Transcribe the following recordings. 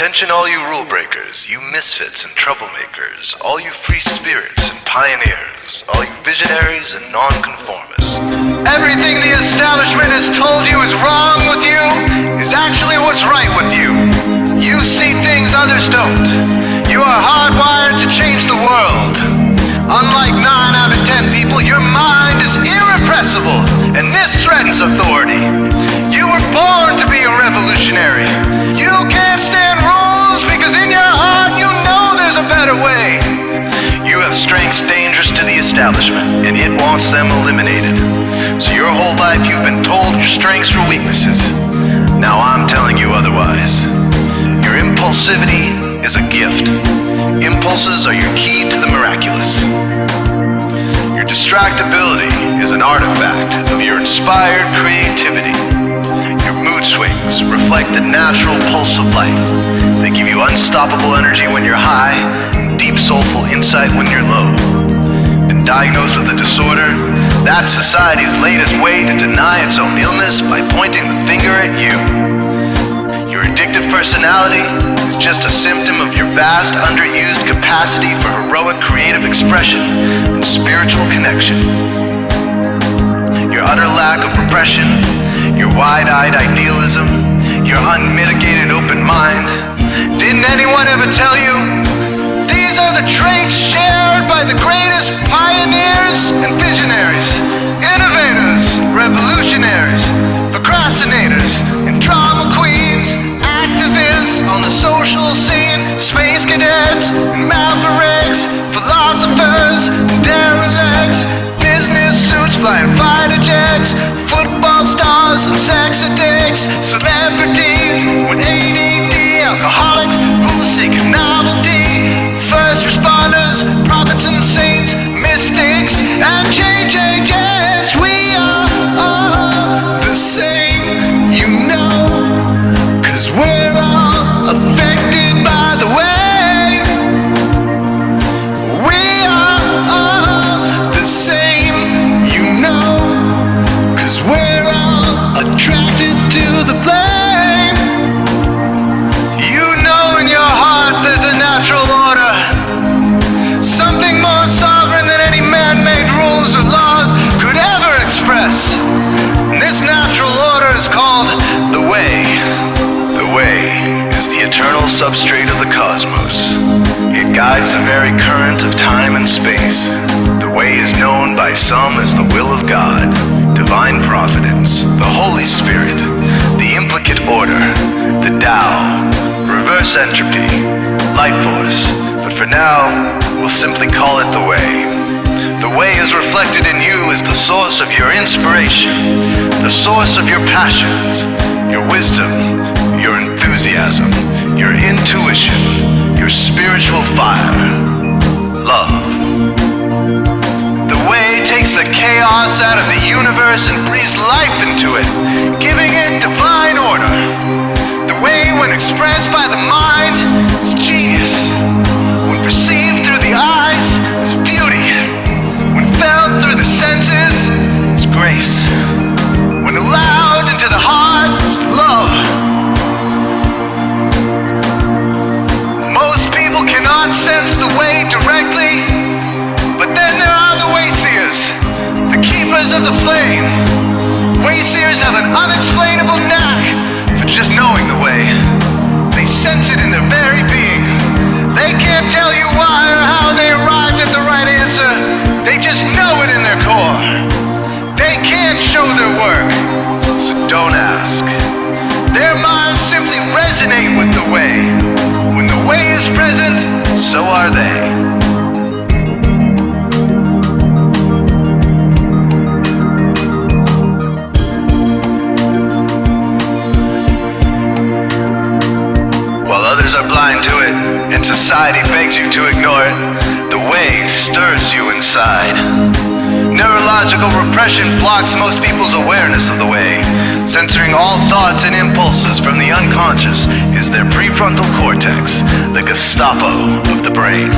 Attention all you rule breakers, you misfits and troublemakers, all you free spirits and pioneers, all you visionaries and nonconformists. Everything the establishment has told you is wrong with you is actually what's right with you. You see things others don't. You are hardwired to change the world. Unlike 9 out of 10 people, your mind is irrepressible, and this threatens authority. You were born to be a revolutionary. You can't stand rules because in your heart you know there's a better way. You have strengths dangerous to the establishment, and it wants them eliminated. So your whole life you've been told your strengths were weaknesses. Now I'm telling you otherwise. Your impulsivity is a gift. Impulses are your key to the miraculous. Your distractibility is an artifact of your inspired creativity. Your mood swings reflect the natural pulse of life. They give you unstoppable energy when you're high, and deep soulful insight when you're low. And diagnosed with a disorder, that's society's latest way to deny its own illness by pointing the finger at you. Your addictive personality is just a symptom of your vast, underused capacity for heroic creative expression and spiritual connection. Your utter lack of repression, your wide-eyed idealism, your unmitigated open mind. Didn't anyone ever tell you? These are the traits shared by the greatest pioneers and visionaries, innovators, revolutionaries, procrastinators, and drama queens, activists on the social scene, space cadets, and mavericks, philosophers, derelicts, business suits, flying fighter jets, football stars and sex addicts, celebrities with ADD, alcoholics who seek novelty, first responders, prophets and saints, mystics, and change agents. We are all the same, you know, 'cause we're all affected by the way. We are all the same, you know, 'cause we're all attracted to the flame. You know in your heart there's a natural order, something more sovereign than any man-made rules or laws could ever express. And this natural order is called the way. The way is the eternal substrate of the cosmos. It guides the very current of time and space. The way is known by some as the will of God, divine providence, the Holy Spirit, the implicate order, the Tao, reverse entropy, life force. But for now, we'll simply call it the way. The way is reflected in you as the source of your inspiration, the source of your passions, your wisdom, your enthusiasm, your intuition, your spiritual fire, love. The way takes the chaos out of the universe and breathes life into it, giving it divine order. The way, when expressed by the mind, is genius. When perceived through the eyes, is beauty. When felt through the senses, is grace. When allowed into the heart, is love. Most people cannot sense the way directly, but then there are the wayseers, the keepers of the flame. Wayseers have an unexplainable knack for just knowing the way. They sense it in their very being. They can't tell you why or how they arrived at the right answer. They just know it in their core. They can't show their work, so don't ask. Their minds simply resonate with the way. When the way is present, so are they. While others are blind to it, and society begs you to ignore it, the way stirs you inside. Neurological repression blocks most people's awareness of the way. Censoring all thoughts and impulses from the unconscious is their prefrontal cortex, the Gestapo of the brain.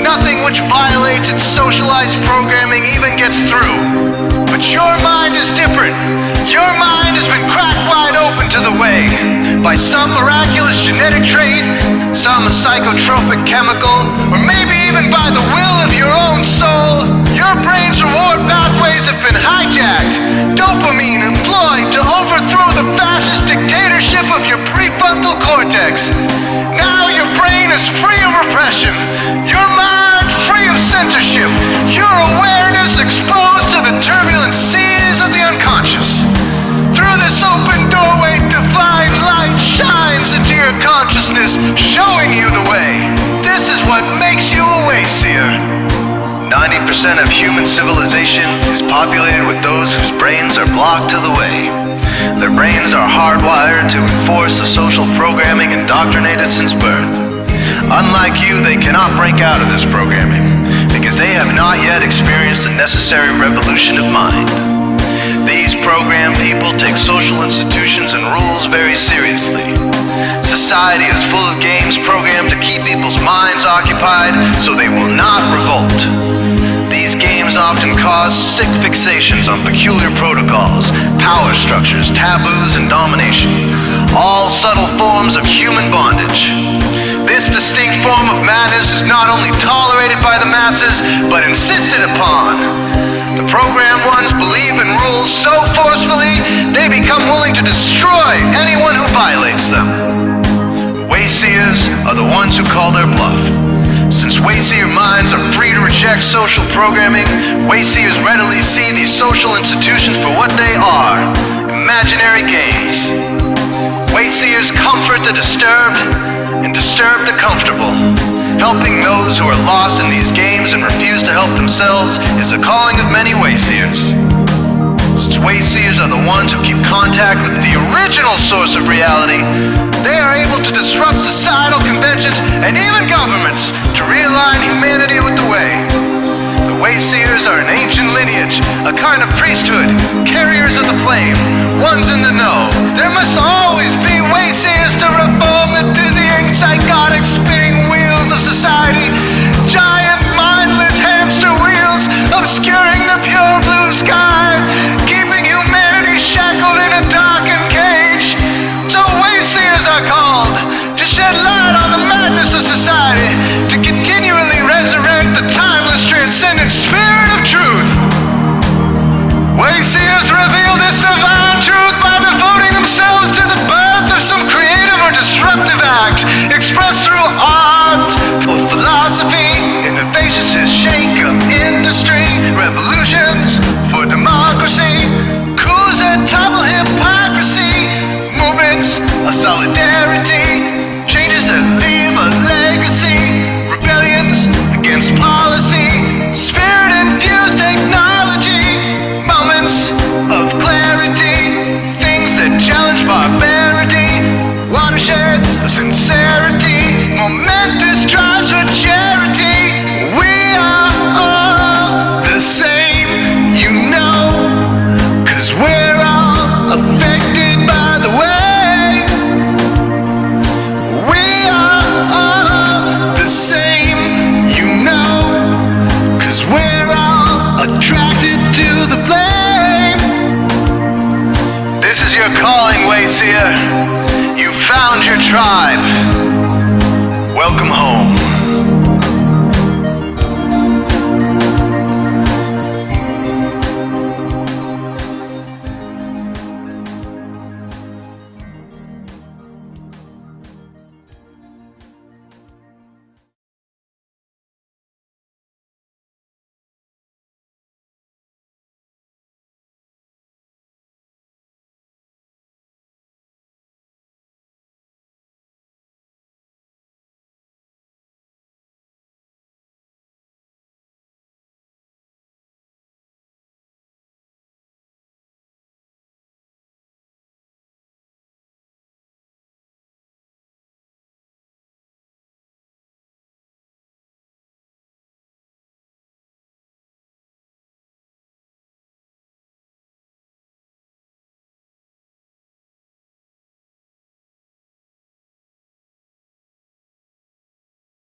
Nothing which violates its socialized programming even gets through. But your mind is different. Your mind has been cracked wide open to the way by some miraculous genetic genetic trait, some a psychotropic chemical, or maybe even by the will of your own soul. Your brain's reward pathways have been hijacked. Dopamine employed to overthrow the fascist dictatorship of your prefrontal cortex. Now your brain is free of repression. Your mind free of censorship. Your awareness exposed to the turbulent seas of the unconscious. Through this open doorway, divine light shines into your consciousness, showing you the way. This is what makes you a wayseer. 90% of human civilization is populated with those whose brains are blocked to the way. Their brains are hardwired to enforce the social programming indoctrinated since birth. Unlike you, they cannot break out of this programming, because they have not yet experienced the necessary revolution of mind. These programmed people take social institutions and rules very seriously. Society is full of games programmed to keep people's minds occupied so they will not revolt. These games often cause sick fixations on peculiar protocols, power structures, taboos, and domination, all subtle forms of human bondage. This distinct form of madness is not only tolerated by the masses, but insisted upon. The programmed ones believe in rules so forcefully, they become willing to destroy anyone who violates them. Wayseers are the ones who call their bluff. Since wayseer minds are free to reject social programming, wayseers readily see these social institutions for what they are, imaginary games. Wayseers comfort the disturbed and disturb the comfortable. Helping those who are lost in these games and refuse to help themselves is the calling of many wayseers. Since wayseers are the ones who keep contact with the original source of reality, they are able to disrupt societal conventions and even governments to realign humanity with the way. The wayseers are an ancient lineage, a kind of priesthood, carriers of the flame, ones in the know. There must always be wayseers to reform the dizzying, psychotic, spinning wheels of society. Giant, mindless hamster wheels obscuring the pure blue sky, keeping humanity shackled in a darkened cage. So wayseers are called to shed light on the madness of society, to continually resurrect the timeless, transcendent spirit of truth. Wayseers reveal this divine truth by devoting themselves to the birth of some creative or disruptive act, expressed through art or philosophy. Innovations to shake up industry, revolutions for democracy, coups that topple hypocrisy, movements of solidarity, changes that leave a legacy, rebellions against policy, spirit-infused technology, moments of clarity, things that challenge barbarity, watersheds of sincerity, momentous drives for charity. We are all the same, you know, 'cause we're all affected by the way. We are all the same, you know, 'cause we're all attracted to the flame. This is your calling, wayseer. You found your tribe. Welcome home.